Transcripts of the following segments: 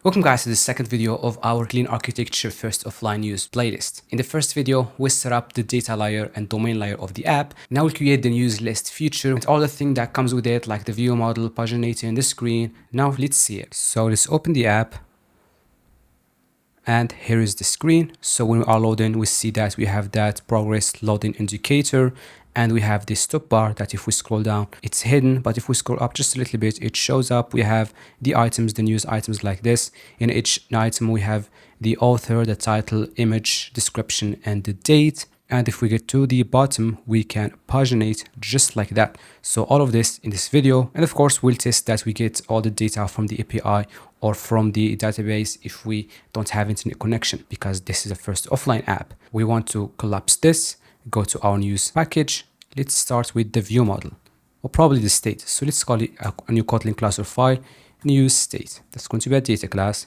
Welcome guys to the second video of our clean architecture first offline news playlist. In the first video, we set up the data layer and domain layer of the app. Now we'll create the news list feature and all the thing that comes with it, like the view model, paginating the screen. Now let's see it. So let's open the app. And here is the screen. So when we are loading, we see that we have that progress loading indicator. And we have this top bar that if we scroll down, it's hidden. But if we scroll up just a little bit, it shows up. We have the items, the news items like this. In each item, we have the author, the title, image, description, and the date. And if we get to the bottom, we can paginate just like that. So all of this in this video. And of course, we'll test that we get all the data from the API or from the database if we don't have internet connection, because this is a first offline app. We want to collapse this, go to our news package. Let's start with the view model, or probably the state. So let's call it a new Kotlin class or file, news state. That's going to be a data class.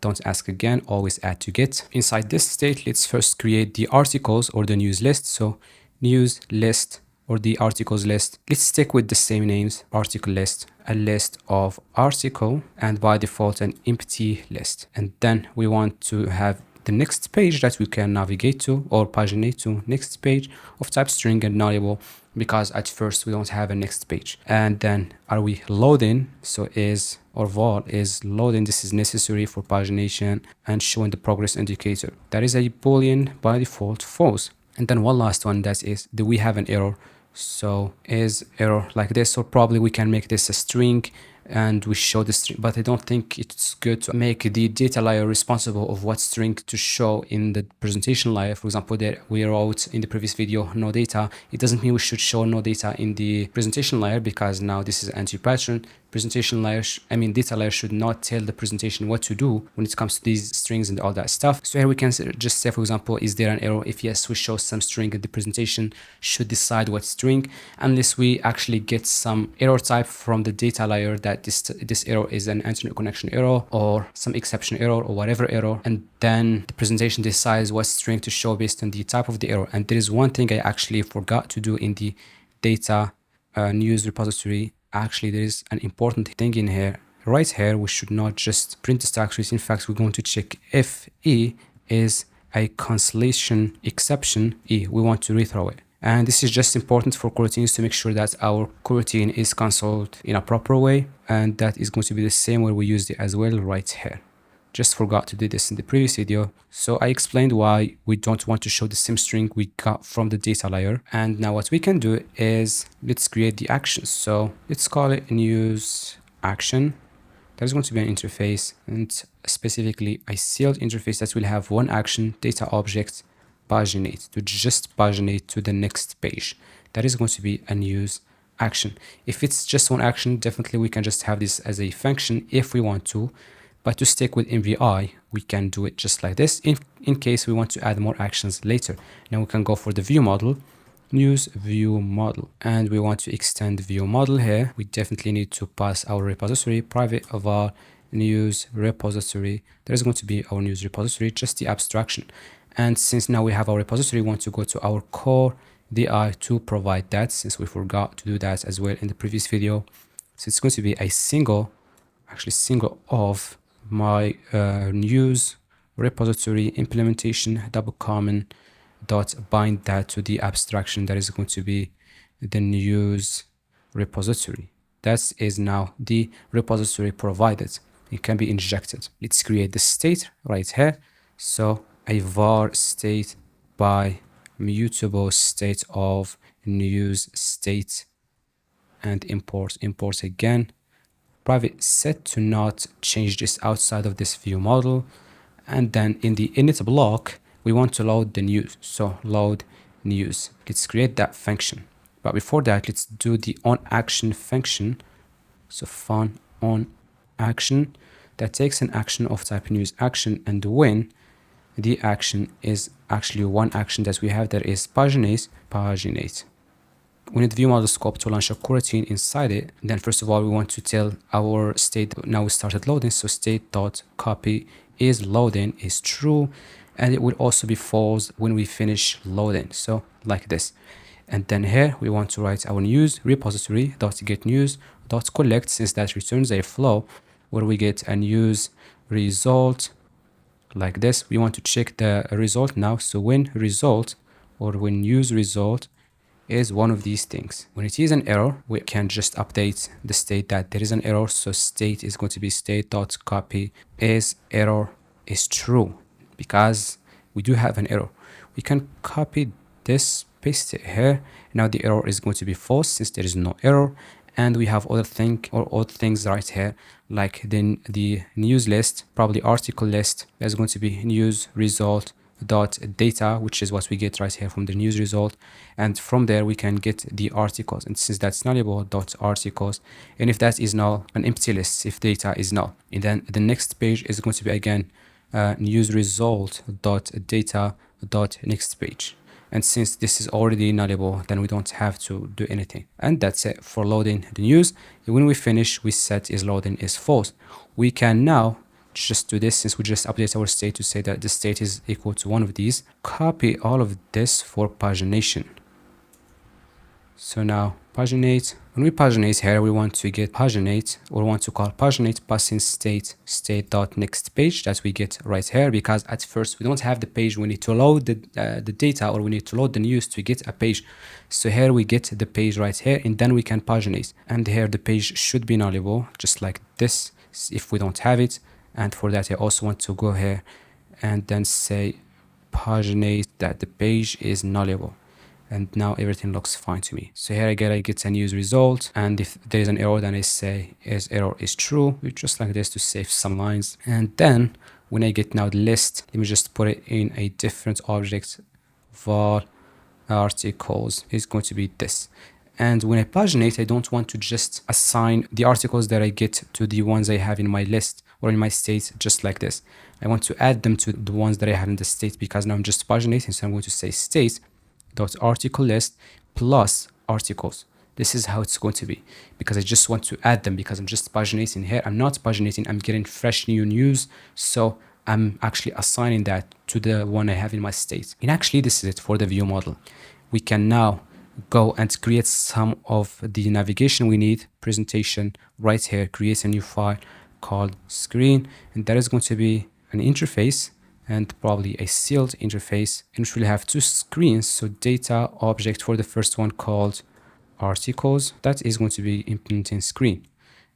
Don't ask again, always add to get. Inside this state, let's first create the articles or the news list. So news list or the articles list. Let's stick with the same names, article list, a list of article, and by default an empty list. And then we want to have the next page that we can navigate to or paginate to, next page of type string and nullable, because at first we don't have a next page. And then are we loading? So is or var is loading. This is necessary for pagination and showing the progress indicator. That is a boolean by default false. And then one last one, that is, do we have an error? So is error like this, or probably we can make this a string and we show the string, but I don't think it's good to make the data layer responsible of what string to show in the presentation layer. For example, there we wrote in the previous video no data. It doesn't mean we should show no data in the presentation layer, because now this is anti-pattern. Presentation layer, data layer should not tell the presentation what to do when it comes to these strings and all that stuff. So here we can just say, for example, is there an error? If yes, we show some string, and the presentation should decide what string, unless we actually get some error type from the data layer that this error is an internet connection error or some exception error or whatever error, and then the presentation decides what string to show based on the type of the error. And there is one thing I actually forgot to do in the data news repository. Actually, there is an important thing in here. Right here, we should not just print the stack trace. In fact, we're going to check if E is a cancellation exception E. We want to rethrow it. And this is just important for coroutines to make sure that our coroutine is cancelled in a proper way. And that is going to be the same where we used it as well right here. Just forgot to do this in the previous video. So I explained why we don't want to show the same string we got from the data layer. And now what we can do is let's create the actions. So let's call it news action. There's going to be an interface, and specifically a sealed interface that will have one action, data object, paginate, to just paginate to the next page. That is going to be a news action. If it's just one action, definitely we can just have this as a function if we want to. But to stick with MVI, we can do it just like this in case we want to add more actions later. Now we can go for the view model, news view model, and we want to extend view model here. We definitely need to pass our repository, private of our news repository. There's going to be our news repository, just the abstraction. And since now we have our repository, we want to go to our core DI to provide that, since we forgot to do that as well in the previous video. So it's going to be a single of my news repository implementation double common dot bind that to the abstraction that is going to be the news repository. That is now the repository provided. It can be injected. Let's create the state right here. So a var state by mutable state of news state, and import again. Private set to not change this outside of this view model. And then in the init block, we want to load the news. So load news. Let's create that function. But before that, let's do the on action function. So fun on action that takes an action of type news action, and when the action is actually one action that we have, that is paginate. We need view model scope to launch a coroutine inside it. Then first of all, we want to tell our state now we started loading. So state.copy is loading is true, and it will also be false when we finish loading. So like this. And then here we want to write our news repository dot get news dot collect, since that returns a flow where we get a news result like this. We want to check the result now. So when result or when use result is one of these things, when it is an error, we can just update the state that there is an error. So state is going to be state.copy is error is true, because we do have an error. We can copy this, paste it here. Now the error is going to be false since there is no error. And we have other things right here, like the news list, probably article list. There's going to be news result dot data, which is what we get right here from the news result, and from there we can get the articles. And since that's nullable, dot articles, and if that is null, an empty list if data is null. And then the next page is going to be again news result dot data dot next page. And since this is already nullable, then we don't have to do anything. And that's it for loading the news. When we finish, we set is loading is false. We can now just do this, since we just update our state to say that the state is equal to one of these. Copy all of this for pagination. So now paginate. When we paginate here, we want to get paginate, or want to call paginate passing state.next page that we get right here, because at first we don't have the page. We need to load the data, or we need to load the news to get a page. So here we get the page right here, and then we can paginate. And here the page should be nullable, just like this, if we don't have it. And for that, I also want to go here and then say paginate that the page is nullable. And now everything looks fine to me. So here again, I get a news result. And if there is an error, then I say is error is true, just like this to save some lines. And then when I get now the list, let me just put it in a different object. Var articles is going to be this. And when I paginate, I don't want to just assign the articles that I get to the ones I have in my list or in my state, just like this. I want to add them to the ones that I have in the state, because now I'm just paginating. So I'm going to say state dot article list plus articles. This is how it's going to be, because I just want to add them, because I'm just paginating here. I'm not paginating, I'm getting fresh new news. So I'm actually assigning that to the one I have in my state. And actually, this is it for the view model. We can now go and create some of the navigation we need. Presentation right here, create a new file called screen, and that is going to be an interface, and probably a sealed interface, in which we'll have two screens. So data object for the first one called articles, that is going to be implementing screen.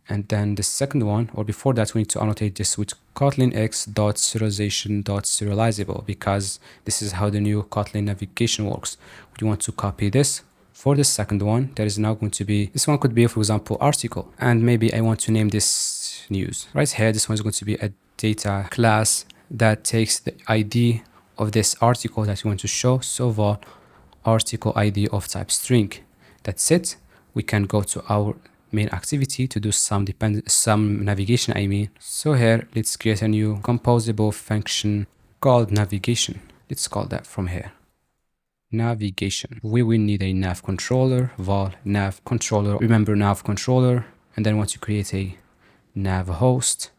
And then the second one, or before that, we need to annotate this with kotlin x.serialization.serializable, because this is how the new Kotlin navigation works. We want to copy this. For the second one, that is now going to be, this one could be, for example, article. And maybe I want to name this news. Right here, this one is going to be a data class that takes the ID of this article that you want to show. So var article ID of type string. That's it. We can go to our main activity to do some navigation, I mean. So here, let's create a new composable function called navigation. Let's call that from here. Navigation. We will need a nav controller, var nav controller. Remember nav controller. And then want to create a nav host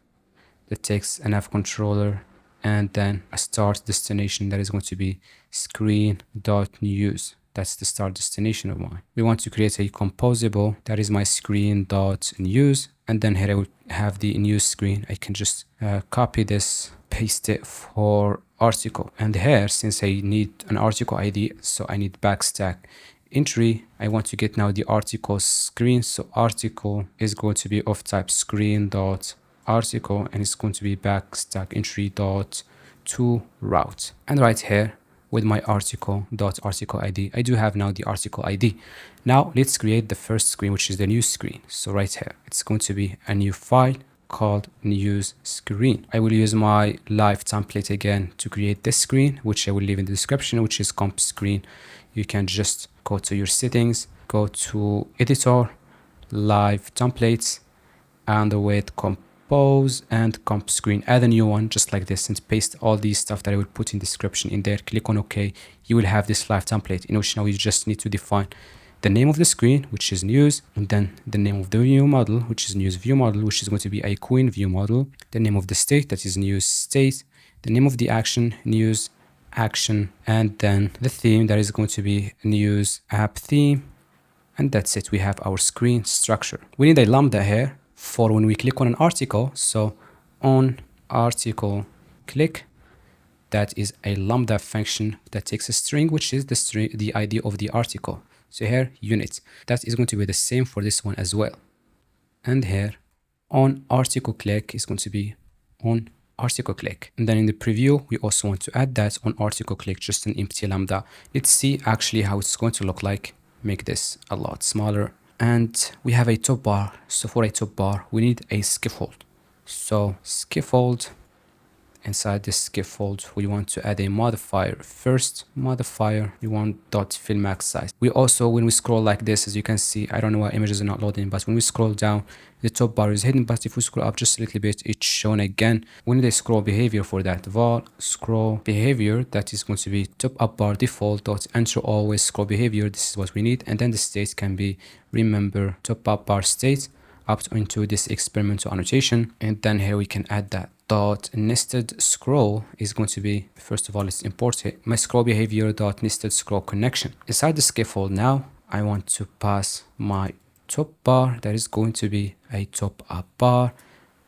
that takes a nav controller, and then a start destination that is going to be screen.news. That's the start destination of mine. We want to create a composable, that is my screen.news. And then here I will have the news screen. I can just copy this, paste it for article. And here, since I need an article ID, so I need backstack entry, I want to get now the article screen. So article is going to be of type screen.article, and it's going to be backstack entry dot to route. And right here with my article.article ID, I do have now the article ID. Now let's create the first screen, which is the news screen. So right here, it's going to be a new file called news screen. I will use my live template again to create this screen, which I will leave in the description, which is comp screen. You can just go to your settings, go to editor, live templates, and with compose and comp screen, add a new one just like this, and paste all these stuff that I will put in description in there. Click on OK. You will have this live template, in which now you just need to define the name of the screen, which is news, and then the name of the view model, which is news view model, which is going to be a queen view model, the name of the state, that is news state, the name of the action, news action, and then the theme, that is going to be news app theme. And that's it. We have our screen structure. We need a lambda here for when we click on an article. So on article click. That is a lambda function that takes a string, which is the ID of the article. So here, unit. That is going to be the same for this one as well. And here, on article click is going to be on article click. And then in the preview, we also want to add that on article click, just an empty lambda. Let's see actually how it's going to look like. Make this a lot smaller. And we have a top bar. So for a top bar, we need a scaffold. So scaffold. Inside this scaffold, we want to add a modifier. First modifier, we want .fill max size. We also, when we scroll like this, as you can see, I don't know why images are not loading, but when we scroll down, the top bar is hidden. But if we scroll up just a little bit, it's shown again. We need a scroll behavior for that. Var scroll behavior, that is going to be top up bar default dot enter always scroll behavior. This is what we need. And then the state can be remember top up bar state up into this experimental annotation. And then here we can add that. Dot nested scroll is going to be, first of all, let's import it. My scroll behavior dot nested scroll connection. Inside the scaffold now, I want to pass my top bar. That is going to be a top up bar.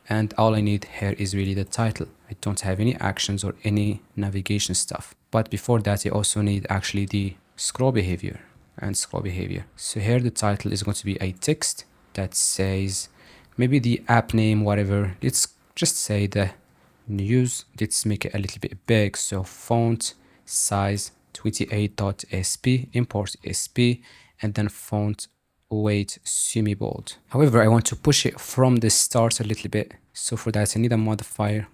And all I need here is really the title. I don't have any actions or any navigation stuff. But before that, I also need actually the scroll behavior and scroll behavior. So here the title is going to be a text that says maybe the app name, whatever. Let's just say the news. Let's make it a little bit big. So font size 28.sp, import sp, and then font weight semi-bold. However, I want to push it from the start a little bit. So for that, I need a modifier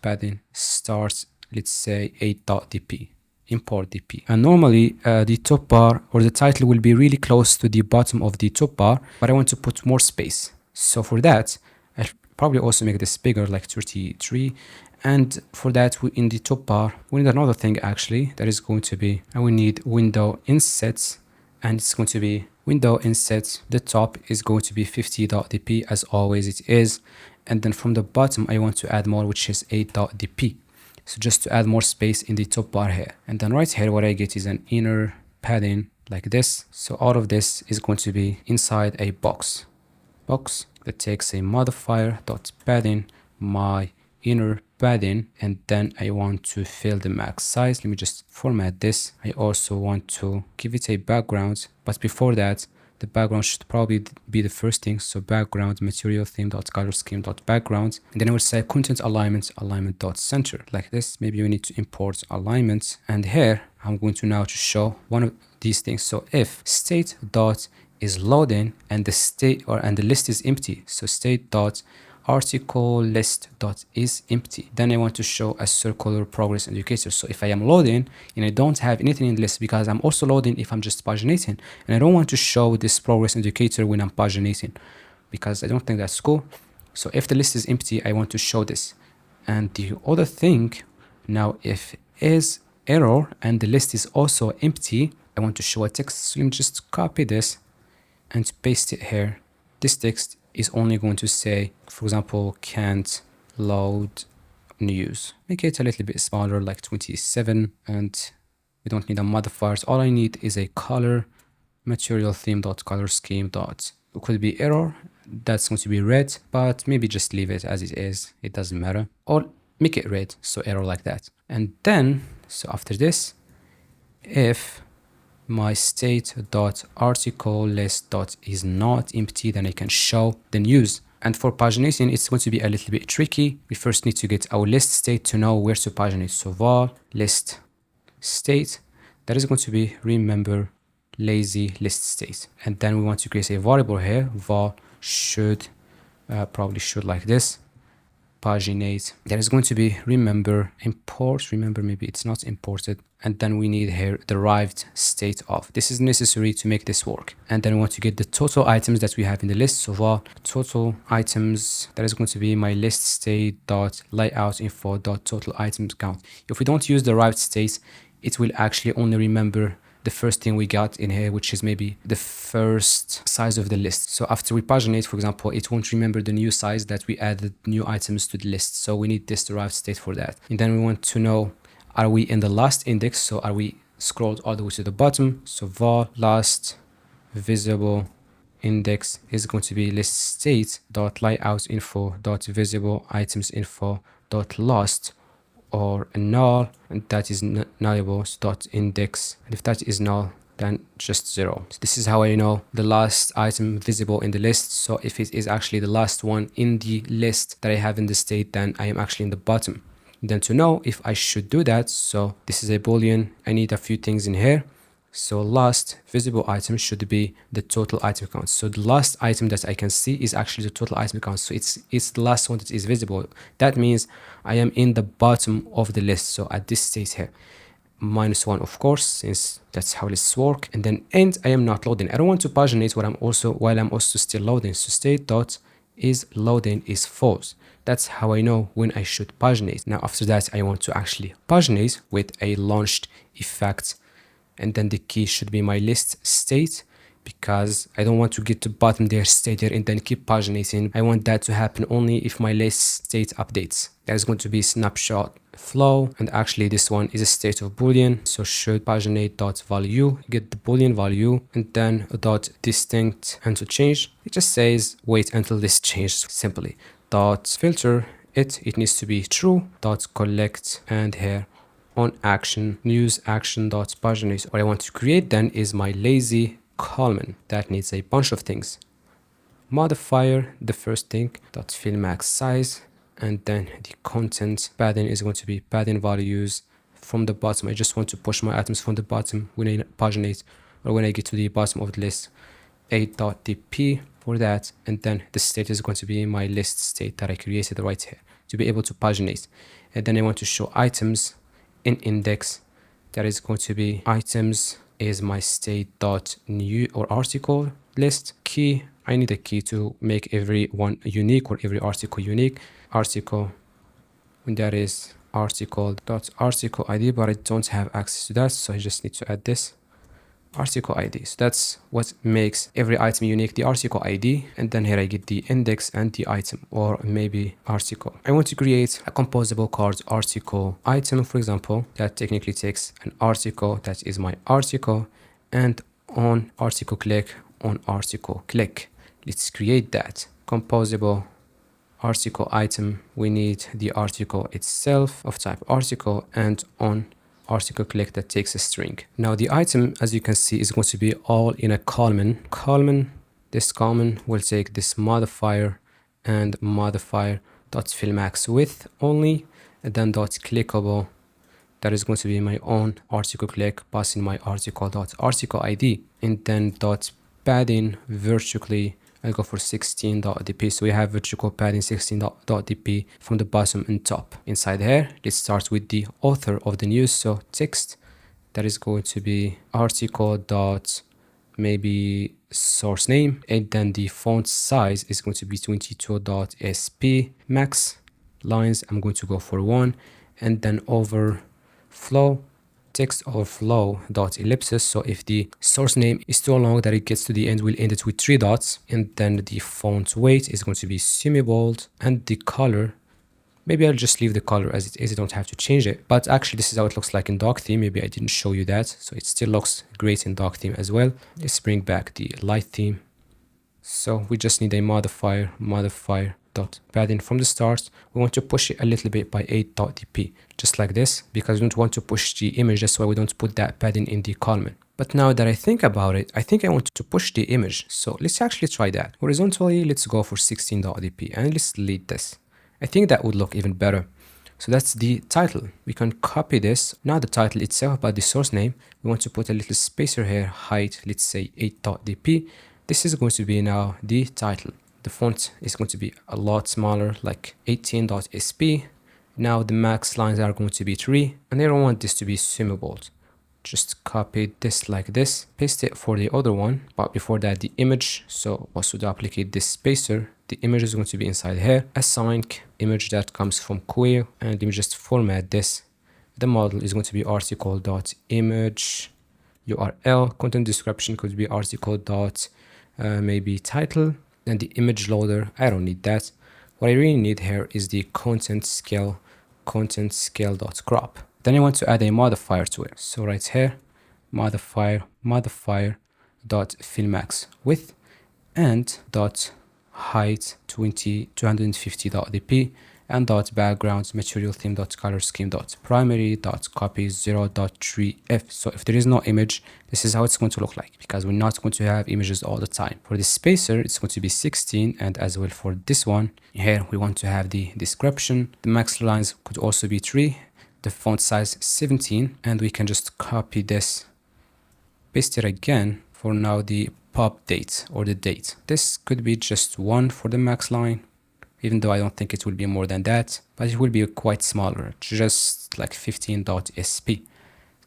padding start, let's say 8.dp. Import dp. And normally the top bar or the title will be really close to the bottom of the top bar, but I want to put more space. So for that, I'll probably also make this bigger, like 33. And for that, in the top bar, we need another thing actually, that is going to be, and we need window insets, and it's going to be window insets. The top is going to be 50.dp as always it is. And then from the bottom, I want to add more, which is 8.dp. So just to add more space in the top bar here. And then right here, what I get is an inner padding like this. So all of this is going to be inside a box that takes a modifier dot padding my inner padding, and then I want to fill the max size. Let me just format this. I also want to give it a background, but before that, the background should probably be the first thing. So background material theme dot color scheme dot background, and then I will say content alignment dot center like this. Maybe we need to import alignment, and here I'm going to now to show one of these things. So if state dot is loading and the state and the list is empty, so state dot article list dot is empty, then I want to show a circular progress indicator. So if I am loading and I don't have anything in the list, because I'm also loading if I'm just paginating, and I don't want to show this progress indicator when I'm paginating because I don't think that's cool. So if the list is empty, I want to show this. And the other thing, now if is error and the list is also empty, I want to show a text. So let me just copy this and paste it here. This text is only going to say, for example, can't load news. Make it a little bit smaller, like 27, and we don't need a modifiers. All I need is a color material theme dot color scheme dot, it could be error, that's going to be red, but maybe just leave it as it is, it doesn't matter, or make it red, so error like that. And then, so after this, if my state dot article list dot is not empty, then I can show the news. And for paginating, it's going to be a little bit tricky. We first need to get our list state to know where to paginate. So var list state, that is going to be remember lazy list state. And then we want to create a variable here, var should, probably should like this, paginate, that is going to be remember import, remember maybe it's not imported, and then we need here derived state of. This is necessary to make this work. And then we want to get the total items that we have in the list. So var total items, that is going to be my list state dot layout info dot total items count. If we don't use derived state, it will actually only remember the first thing we got in here, which is maybe the first size of the list. So after we paginate, for example, it won't remember the new size that we added new items to the list. So we need this derived state for that. And then we want to know, are we in the last index? So are we scrolled all the way to the bottom? So var last visible index is going to be list state dot layout info dot visible items info dot last or null, and that is nullable, so dot index, and if that is null, then just 0. So this is how I know the last item visible in the list. So if it is actually the last one in the list that I have in the state, then I am actually in the bottom. And then to know if I should do that, so this is a boolean, I need a few things in here. So last visible item should be the total item count. So the last item that I can see is actually the total item count. So it's the last one that is visible. That means I am in the bottom of the list. So at this state here, -1, of course, since that's how lists work. And then end, I am not loading. I don't want to paginate while I'm also still loading. So state dot is loading is false. That's how I know when I should paginate. Now after that, I want to actually paginate with a launched effect. And then the key should be my list state, because I don't want to get to bottom there, stay there, and then keep paginating. I want that to happen only if my list state updates. That is going to be snapshot flow, and actually this one is a state of boolean. So should paginate dot value, get the boolean value, and then a dot distinct and to change. It just says wait until this changes simply. Dot filter it needs to be true. Dot collect, and here on action, news action dot paginate. What I want to create then is my lazy column that needs a bunch of things. Modifier, the first thing, dot fill max size, and then the content padding is going to be padding values from the bottom. I just want to push my items from the bottom when I paginate or when I get to the bottom of the list. 8.dp for that, and then the state is going to be my list state that I created right here to be able to paginate. And then I want to show items in index. That is going to be items is my state dot new or article list. Key, I need a key to make every one unique or every article unique. Article, when that is article dot article ID, but I don't have access to that, so I just need to add this article ID. So that's what makes every item unique, the article ID. And then here I get the index and the item, or maybe article. I want to create a composable called article item, for example, that technically takes an article that is my article, and on article click, on article click. Let's create that composable article item. We need the article itself of type article, and on article click that takes a string. Now the item, as you can see, is going to be all in a column. This column will take this modifier and modifier dot fill max width only, and then dot clickable. That is going to be my own article click, passing my article dot article ID, and then dot padding vertically. I'll go for 16.dp. So we have vertical padding 16.dp from the bottom and top. Inside here, let's start with the author of the news. So text, that is going to be article dot maybe source name, and then the font size is going to be 22.sp. Max lines, I'm going to go for 1, and then overflow, text overflow dot ellipsis. So if the source name is too long that it gets to the end, we'll end it with 3 dots, and then the font weight is going to be semi-bold, and the color, maybe I'll just leave the color as it is. I don't have to change it, but actually this is how it looks like in doc theme. Maybe I didn't show you that, so it still looks great in doc theme as well. Let's bring back the light theme. So we just need a modifier dot padding from the start. We want to push it a little bit by 8.dp, just like this, because we don't want to push the image. That's why we don't put that padding in the column. But now that I think about it, I think I want to push the image. So let's actually try that. Horizontally, let's go for 16.dp, and let's delete this. I think that would look even better. So that's the title. We can copy this, not the title itself, but the source name. We want to put a little spacer here, height, let's say 8.dp. This is going to be now the title. The font is going to be a lot smaller, like 18.sp. Now the max lines are going to be 3, and I don't want this to be semi-bold. Just copy this like this, paste it for the other one, but before that the image. So also duplicate this spacer. The image is going to be inside here. Assign image that comes from query, and let me just format this. The model is going to be article.image URL. Content description could be article dot maybe title. And the image loader, I don't need that. What I really need here is the content scale dot crop. Then I want to add a modifier to it. So right here, modifier dot fill max width, and dot height 250.dp, and dot backgrounds material theme dot color scheme dot primary dot copy 0.3f. So if there is no image, this is how it's going to look like, because we're not going to have images all the time. For the spacer, it's going to be 16, and as well for this one here, we want to have the description. The max lines could also be 3, the font size 17, and we can just copy this, paste it again. For now, the pop date or the date, this could be just 1 for the max line, even though I don't think it will be more than that, but it will be quite smaller, just like 15.sp.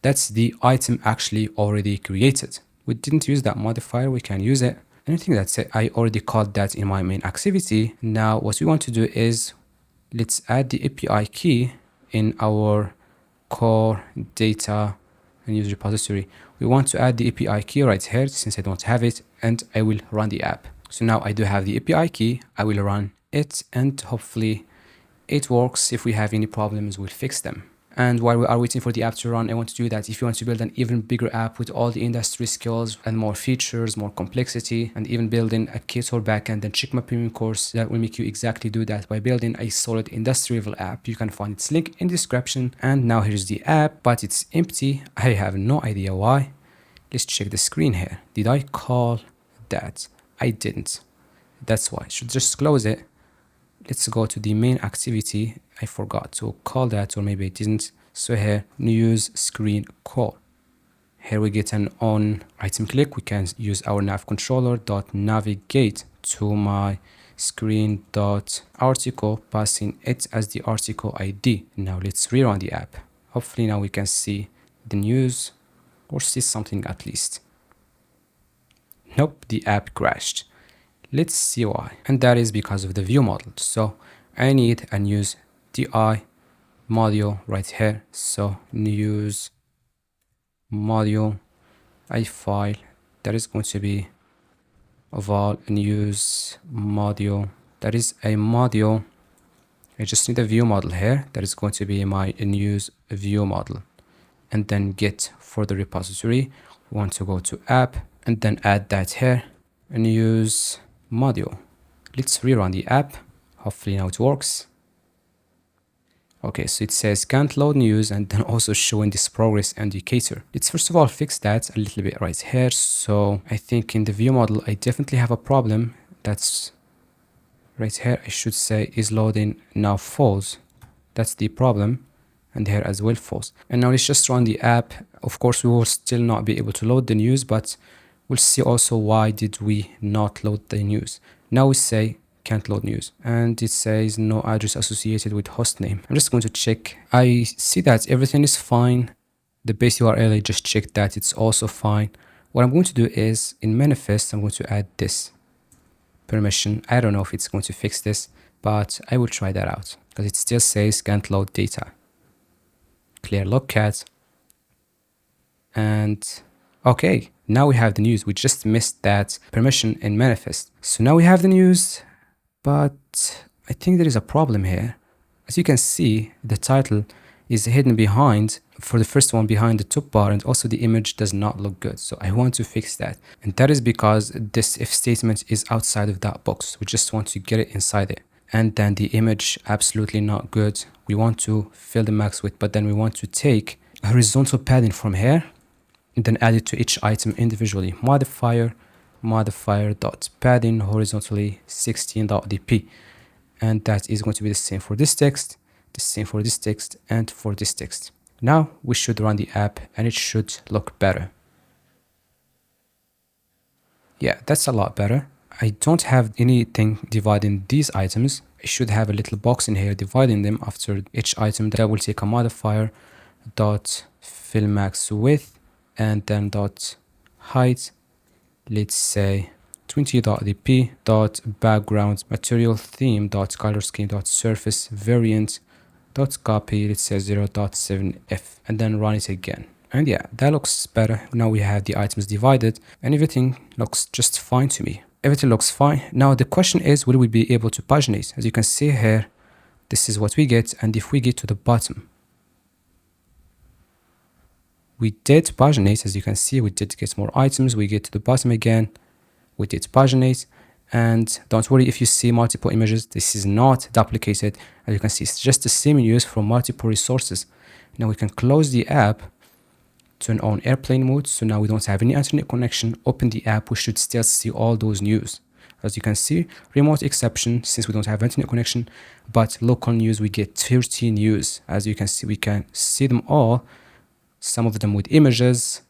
That's the item actually already created. We didn't use that modifier, we can use it. And I think that's it. I already called that in my main activity. Now what we want to do is, let's add the API key in our core data and use repository. We want to add the API key right here, since I don't have it, and I will run the app. So now I do have the API key, I will run it, and hopefully it works. If we have any problems, we'll fix them. And while we are waiting for the app to run, I want to do that if you want to build an even bigger app with all the industry skills and more features, more complexity, and even building a Ktor backend and Check My Premium course that will make you exactly do that by building a solid industry level app. You can find its link in the description. And now here's the app, but it's empty. I have no idea why. Let's check the screen here. Did I call that? I didn't. That's why. I should just close it. Let's go to the main activity. I forgot to call that, or maybe I didn't. So here, use screen call. Here we get an on item click. We can use our nav controller dot navigate to my screen dot article, passing it as the article ID. Now let's rerun the app. Hopefully now we can see the news, or see something at least. Nope, the app crashed. Let's see why. And that is because of the view model. So I need a news DI module right here. So news module, a file that is going to be val news module. That is a module. I just need a view model here. That is going to be my news view model. And then get for the repository. We want to go to app and then add that here. News module. Let's rerun the app. Hopefully now it works. Okay, so it says can't load news, and then also showing this progress indicator. Let's first of all fix that a little bit right here. So I think in the view model, I definitely have a problem. That's right here. I should say is loading now false. That's the problem. And here as well false. And now let's just run the app. Of course, we will still not be able to load the news, but we'll see also why did we not load the news. Now we say can't load news, and it says no address associated with hostname. I'm just going to check. I see that everything is fine. The base URL, I just checked that it's also fine. What I'm going to do is in manifest, I'm going to add this permission. I don't know if it's going to fix this, but I will try that out because it still says can't load data. Clear logcat. And okay, now we have the news. We just missed that permission in manifest. So now we have the news, but I think there is a problem here. As you can see, the title is hidden behind, for the first one, behind the top bar, and also the image does not look good. So I want to fix that. And that is because this if statement is outside of that box. We just want to get it inside it. And then the image, absolutely not good. We want to fill the max width, but then we want to take a horizontal padding from here and then add it to each item individually. Modifier dot padding horizontally 16.dp, and that is going to be the same for this text, the same for this text, and for this text. Now we should run the app and it should look better. Yeah, that's a lot better. I don't have anything dividing these items. I should have a little box in here dividing them after each item. That will take a modifier dot fill max width and then dot height. Let's say 20.dp dot background material theme dot color scheme dot surface variant dot copy. Let's say 0.7f and then run it again. And yeah, that looks better. Now we have the items divided and everything looks just fine to me. Everything looks fine. Now the question is, will we be able to paginate? As you can see here, this is what we get. And if we get to the bottom, we did paginate. As you can see, we did get more items. We get to the bottom again, we did paginate, And don't worry if you see multiple images, this is not duplicated. As you can see, it's just the same use from multiple resources. Now we can close the app, turn on airplane mode. So now we don't have any internet connection. Open the app, we should still see all those news. As you can see, remote exception since we don't have internet connection, but local news, we get 30 news. As you can see, we can see them all, some of them with images,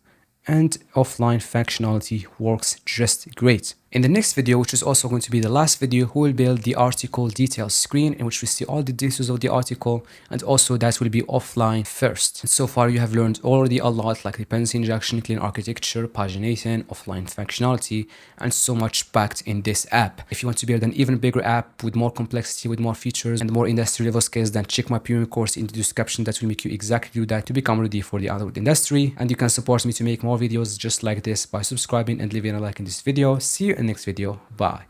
and offline functionality works just great. In the next video, which is also going to be the last video, we will build the article details screen in which we see all the details of the article, and also that will be offline first. And so far you have learned already a lot, like dependency injection, clean architecture, pagination, offline functionality, and so much packed in this app. If you want to build an even bigger app with more complexity, with more features and more industry level skills, then check my premium course in the description. That will make you exactly do that to become ready for the Android industry. And you can support me to make more videos just like this by subscribing and leaving a like in this video. See you in the next video. Bye.